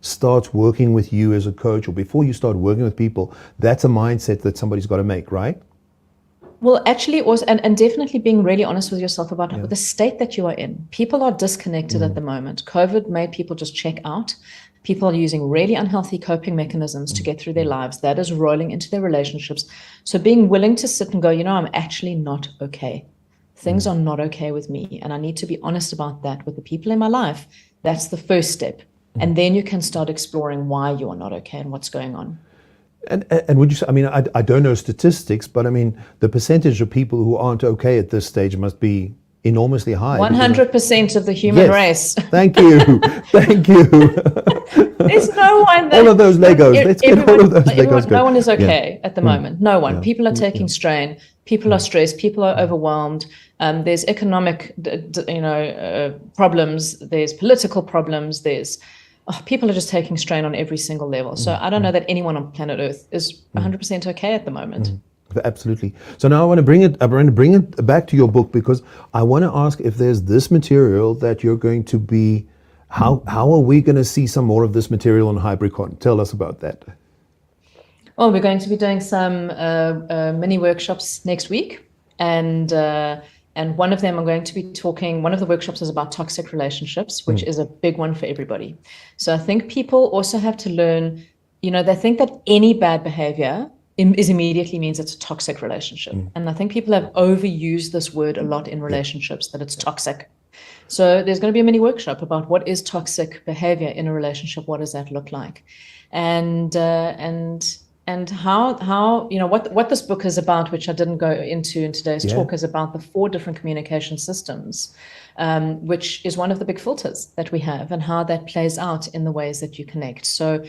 starts working with you as a coach, or before you start working with people, that's a mindset that somebody's got to make, right? Well, actually, also, and definitely being really honest with yourself about the state that you are in. People are disconnected at the moment. COVID made people just check out. People are using really unhealthy coping mechanisms to get through their lives. That is rolling into their relationships. So being willing to sit and go, I'm actually not okay. Things are not okay with me. And I need to be honest about that with the people in my life. That's the first step. And then you can start exploring why you are not okay and what's going on. And would you say, I don't know statistics, but the percentage of people who aren't okay at this stage must be enormously high. 100% of the human race. Thank you. Thank you. There's no one all of those Legos. Let's get all of those Legos going. No one is okay at the moment. No one. People are taking strain. People are stressed. People are overwhelmed. There's economic, problems. There's political problems. People are just taking strain on every single level. So I don't know that anyone on planet Earth is 100% okay at the moment. Absolutely. So now I want to bring it back to your book, because I want to ask if there's this material that you're going to be, how are we going to see some more of this material on HybriCON? Tell us about that. Well, we're going to be doing some mini workshops next week, and one of them I'm going to be talking, one of the workshops is about toxic relationships, which is a big one for everybody. So I think people also have to learn, they think that any bad behavior immediately means it's a toxic relationship. And I think people have overused this word a lot in relationships, that it's toxic. So there's going to be a mini workshop about what is toxic behavior in a relationship, what does that look like? And how what this book is about, which I didn't go into in today's talk, is about the 4 different communication systems, which is one of the big filters that we have, and how that plays out in the ways that you connect. So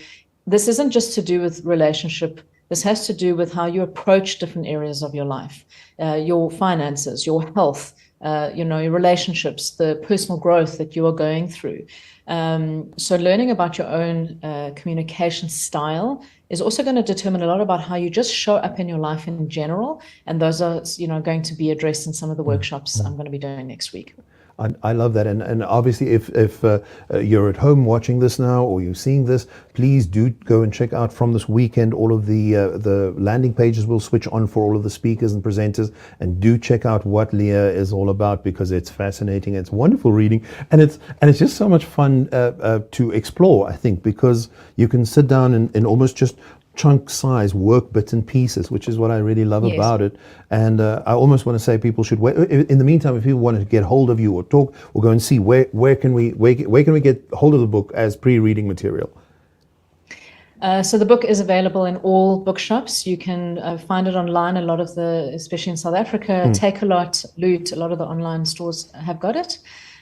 this isn't just to do with relationship. This has to do with how you approach different areas of your life, your finances, your health, your relationships, the personal growth that you are going through. So learning about your own communication style is also going to determine a lot about how you just show up in your life in general. And those are, going to be addressed in some of the workshops I'm going to be doing next week. I love that, and obviously if you're at home watching this now, or you're seeing this, please do go and check out from this weekend. All of the landing pages will switch on for all of the speakers and presenters, and do check out what Leah is all about, because it's fascinating. It's wonderful reading, and it's just so much fun to explore, I think, because you can sit down and almost just chunk size work bits and pieces, which is what I really love about it. And I almost want to say people should wait. In the meantime, if people want to get hold of you or talk, we'll go and see where can we get hold of the book as pre-reading material. So the book is available in all bookshops. You can find it online. A lot of especially in South Africa, Take-A-Lot, Loot, a lot of the online stores have got it.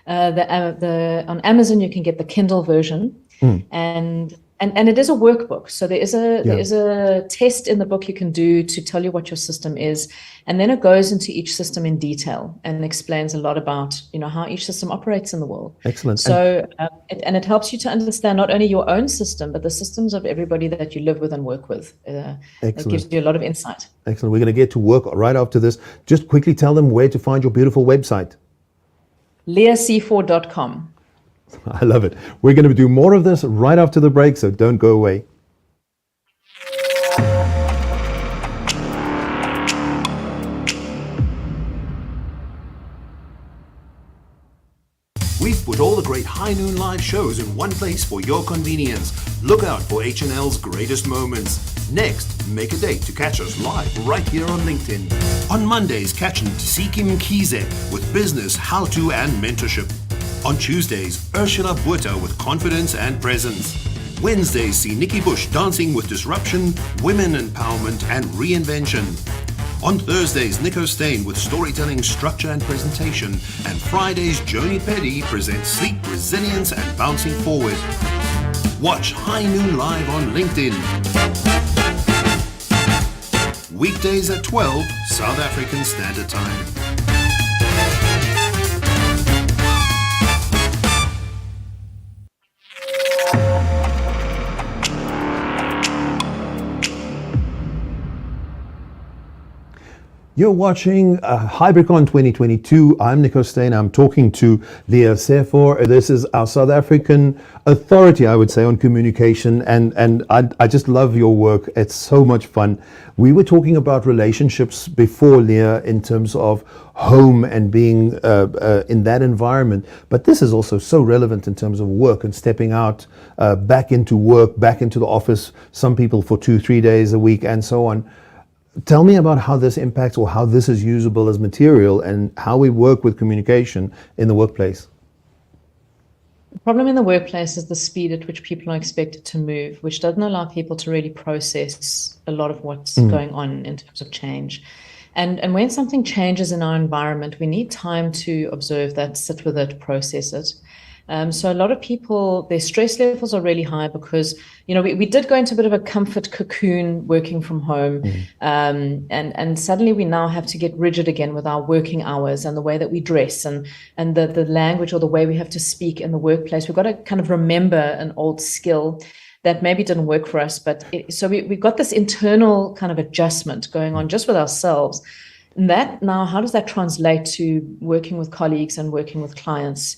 On Amazon, you can get the Kindle version, and it is a workbook. So there is a test in the book you can do to tell you what your system is, and then it goes into each system in detail and explains a lot about how each system operates in the world. Excellent. So it helps you to understand not only your own system, but the systems of everybody that you live with and work with. It gives you a lot of insight. Excellent. We're going to get to work right after this. Just quickly tell them where to find your beautiful website. LeahSefor.com. I love it. We're going to do more of this right after the break, so don't go away. We've put all the great High Noon live shows in one place for your convenience. Look out for H&L's greatest moments. Next, make a date to catch us live right here on LinkedIn. On Mondays, catch Ntsikim Kize with business, how-to, and mentorship. On Tuesdays, Ursula Buerta with confidence and presence. Wednesdays, see Nikki Bush dancing with disruption, women empowerment, and reinvention. On Thursdays, Nico Stain with storytelling, structure, and presentation. And Fridays, Joni Petty presents sleep, resilience, and bouncing forward. Watch High Noon live on LinkedIn. Weekdays at 12, South African Standard Time. You're watching HybriCON 2022. I'm Nico Steyn. I'm talking to Leah Sefor. This is our South African authority, I would say, on communication. And I just love your work. It's so much fun. We were talking about relationships before, Leah, in terms of home and being in that environment. But this is also so relevant in terms of work and stepping out back into work, back into the office, some people for 2-3 days a week and so on. Tell me about how this impacts or how this is usable as material and how we work with communication in the workplace. The problem in the workplace is the speed at which people are expected to move, which doesn't allow people to really process a lot of what's going on in terms of change. And when something changes in our environment, we need time to observe that, sit with it, process it. So a lot of people, their stress levels are really high because, we did go into a bit of a comfort cocoon working from home. And suddenly we now have to get rigid again with our working hours and the way that we dress and the language or the way we have to speak in the workplace. We've got to kind of remember an old skill that maybe didn't work for us. So we've got this internal kind of adjustment going on just with ourselves. And that now, how does that translate to working with colleagues and working with clients?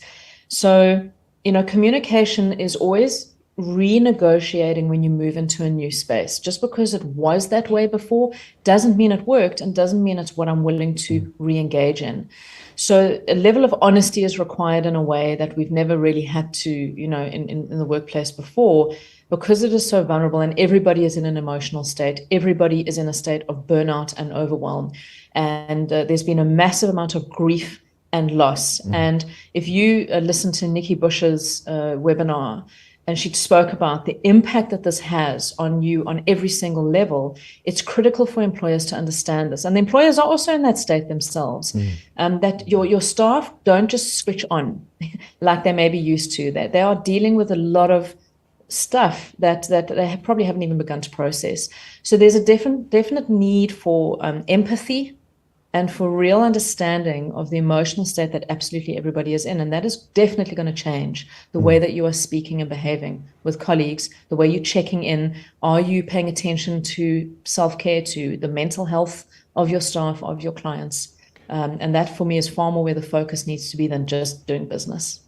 So, communication is always renegotiating when you move into a new space. Just because it was that way before doesn't mean it worked and doesn't mean it's what I'm willing to re-engage in. So a level of honesty is required in a way that we've never really had to, in the workplace before, because it is so vulnerable and everybody is in an emotional state. Everybody is in a state of burnout and overwhelm. And there's been a massive amount of grief and loss. And if you listen to Nikki Bush's webinar, and she spoke about the impact that this has on you on every single level, it's critical for employers to understand this. And the employers are also in that state themselves, that your staff don't just switch on like they may be used to. That they are dealing with a lot of stuff that they probably haven't even begun to process. So there's a definite need for empathy and for real understanding of the emotional state that absolutely everybody is in. And that is definitely going to change the way that you are speaking and behaving with colleagues, the way you're checking in. Are you paying attention to self-care, to the mental health of your staff, of your clients? And that for me is far more where the focus needs to be than just doing business.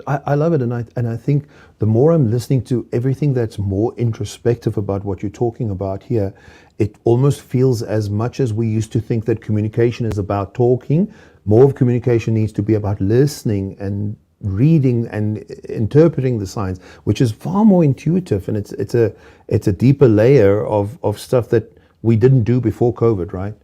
I love it, and I think the more I'm listening to everything that's more introspective about what you're talking about here, it almost feels as much as we used to think that communication is about talking, more of communication needs to be about listening and reading and interpreting the signs, which is far more intuitive, and it's a deeper layer of stuff that we didn't do before COVID, right?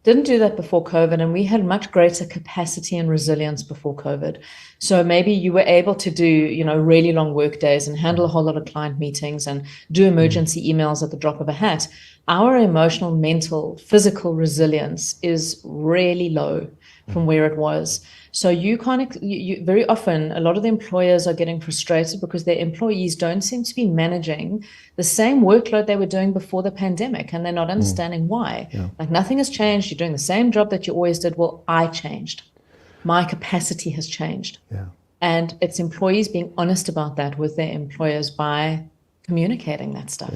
Didn't do that before COVID, and we had much greater capacity and resilience before COVID. So maybe you were able to do, really long work days and handle a whole lot of client meetings and do emergency emails at the drop of a hat. Our emotional, mental, physical resilience is really low from where it was. So you very often, a lot of the employers are getting frustrated because their employees don't seem to be managing the same workload they were doing before the pandemic, and they're not understanding why. Like, nothing has changed. You're doing the same job that you always did. Well, I changed. My capacity has changed. And it's employees being honest about that with their employers by communicating that stuff.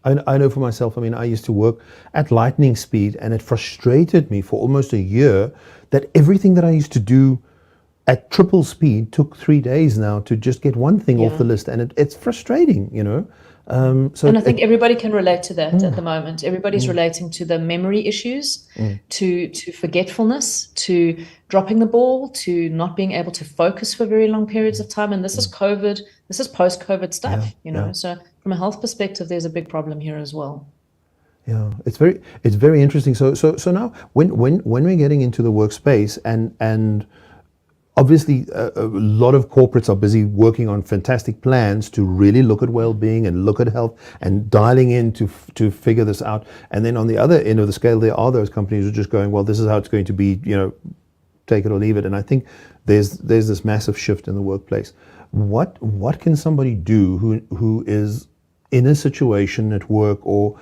I know for myself, I used to work at lightning speed, and it frustrated me for almost a year that everything that I used to do at triple speed took 3 days now to just get one thing off the list, and it's frustrating, And I think everybody can relate to that at the moment. Everybody's relating to the memory issues, to forgetfulness, to dropping the ball, to not being able to focus for very long periods of time. And this is COVID, this is post-COVID stuff, So from a health perspective, there's a big problem here as well. Yeah, it's very interesting. So now when we're getting into the workspace and obviously a lot of corporates are busy working on fantastic plans to really look at well-being and look at health and dialing in to figure this out. And then on the other end of the scale, there are those companies who are just going, well, this is how it's going to be, take it or leave it. And I think there's this massive shift in the workplace. What can somebody do who is in a situation at work or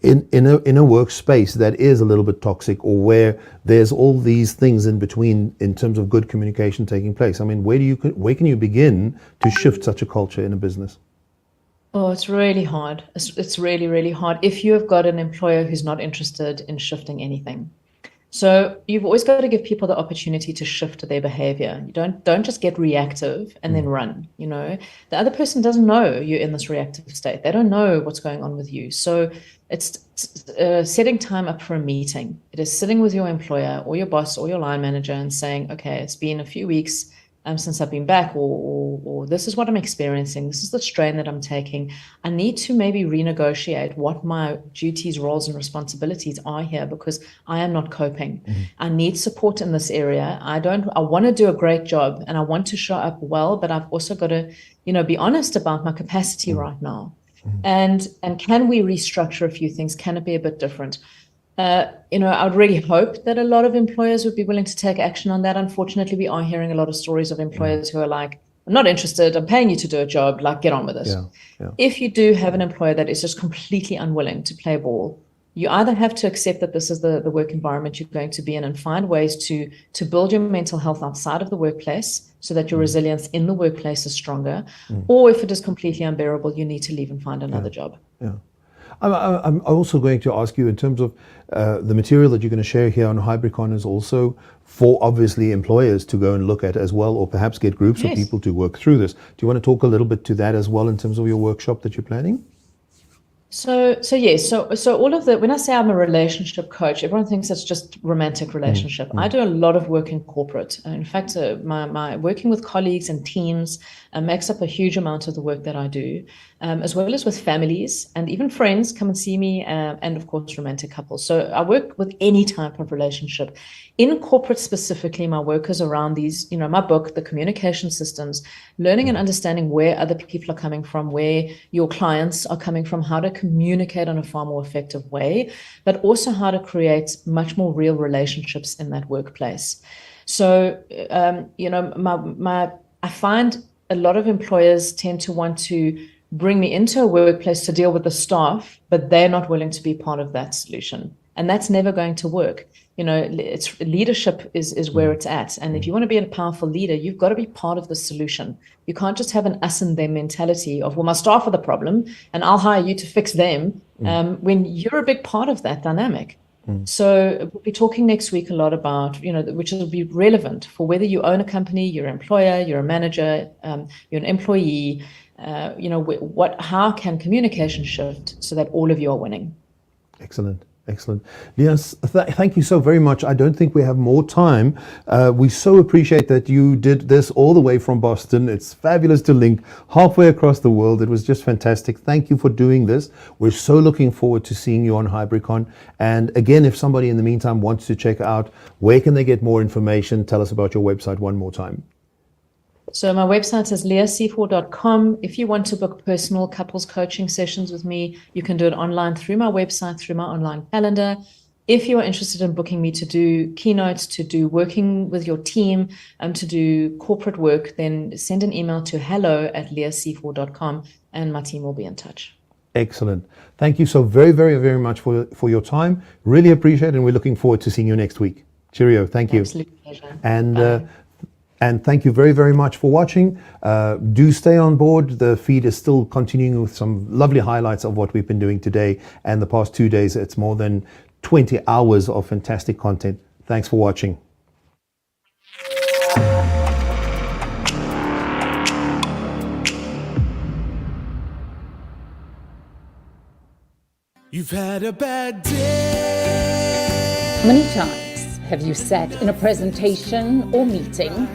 in a workspace that is a little bit toxic, or where there's all these things in between in terms of good communication taking place? Where can you begin to shift such a culture in a business? Oh, it's really hard. It's really, really hard if you have got an employer who's not interested in shifting anything. So you've always got to give people the opportunity to shift their behavior. You don't just get reactive and then run. The other person doesn't know you're in this reactive state. They don't know what's going on with you. So it's setting time up for a meeting. It is sitting with your employer or your boss or your line manager and saying, okay, it's been a few weeks since I've been back, or this is what I'm experiencing. This is the strain that I'm taking. I need to maybe renegotiate what my duties, roles, and responsibilities are here because I am not coping. I need support in this area. I want to do a great job and I want to show up well, but I've also got to, be honest about my capacity right now. And can we restructure a few things? Can it be a bit different? I would really hope that a lot of employers would be willing to take action on that. Unfortunately, we are hearing a lot of stories of employers who are like, I'm not interested. I'm paying you to do a job. Like, get on with it. Yeah. If you do have an employer that is just completely unwilling to play ball, you either have to accept that this is the work environment you're going to be in and find ways to build your mental health outside of the workplace so that your resilience in the workplace is stronger. Or if it is completely unbearable, you need to leave and find another job. Yeah. I'm also going to ask you in terms of the material that you're going to share here on HybriCON is also for obviously employers to go and look at as well, or perhaps get groups of people to work through this. Do you want to talk a little bit to that as well in terms of your workshop that you're planning? So all of the, when I say I'm a relationship coach, everyone thinks it's just romantic relationship. I do a lot of work in corporate. In fact, my working with colleagues and teams makes up a huge amount of the work that I do, as well as with families and even friends come and see me, and of course, romantic couples. So I work with any type of relationship. In corporate specifically, my work is around these, my book, The Communication Systems, learning and understanding where other people are coming from, where your clients are coming from, how to communicate in a far more effective way, but also how to create much more real relationships in that workplace. So, I find a lot of employers tend to want to bring me into a workplace to deal with the staff, but they're not willing to be part of that solution. And that's never going to work. It's leadership is where it's at. And if you want to be a powerful leader, you've got to be part of the solution. You can't just have an us and them mentality of, well, my staff are the problem and I'll hire you to fix them, when you're a big part of that dynamic. So we'll be talking next week a lot about, which will be relevant for whether you own a company, you're an employer, you're a manager, you're an employee, how can communication shift so that all of you are winning? Excellent. Leah, thank you so very much. I don't think we have more time. We so appreciate that you did this all the way from Boston. It's fabulous to link halfway across the world. It was just fantastic. Thank you for doing this. We're so looking forward to seeing you on HybriCON. And again, if somebody in the meantime wants to check out, where can they get more information? Tell us about your website one more time. So my website is leahsefor.com. If you want to book personal couples coaching sessions with me, you can do it online through my website, through my online calendar. If you are interested in booking me to do keynotes, to do working with your team, to do corporate work, then send an email to hello@leahsefor.com and my team will be in touch. Excellent. Thank you so very, very, very much for your time. Really appreciate it, and we're looking forward to seeing you next week. Cheerio. Thank you. Absolute pleasure. And thank you very, very much for watching. Do stay on board. The feed is still continuing with some lovely highlights of what we've been doing today and the past 2 days. It's more than 20 hours of fantastic content. Thanks for watching. You've had a bad day. Many times have you sat in a presentation or meeting